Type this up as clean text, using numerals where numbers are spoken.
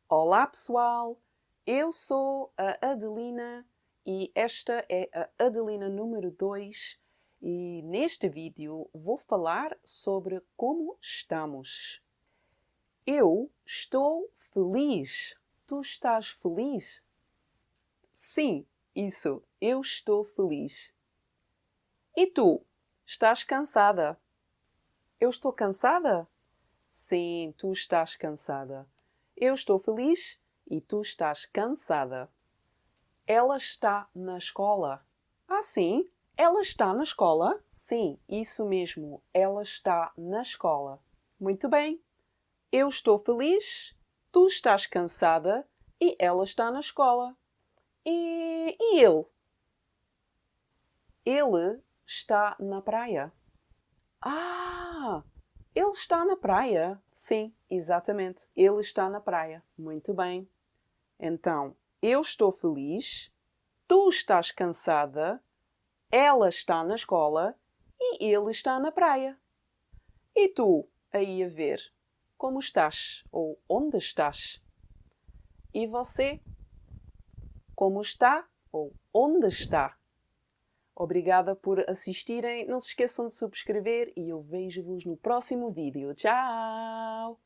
Olá pessoal, eu sou a Adelina e esta é a Adelina número 2 e neste vídeo vou falar sobre como estamos. Eu estou feliz. Tu estás feliz? Sim, isso, eu estou feliz. E tu? Estás cansada? Eu estou cansada? Sim, tu estás cansada. Eu estou feliz e tu estás cansada. Ela está na escola. Ah, sim? Ela está na escola? Sim, isso mesmo. Ela está na escola. Muito bem. Eu estou feliz, tu estás cansada e ela está na escola. E ele? Ele está na praia. Ah! Ele está na praia? Sim, exatamente. Ele está na praia. Muito bem. Então, eu estou feliz, tu estás cansada, ela está na escola e ele está na praia. E tu, aí a ver, como estás ou onde estás? E você, como está ou onde está? Obrigada por assistirem. Não se esqueçam de subscrever e eu vejo-vos no próximo vídeo. Tchau!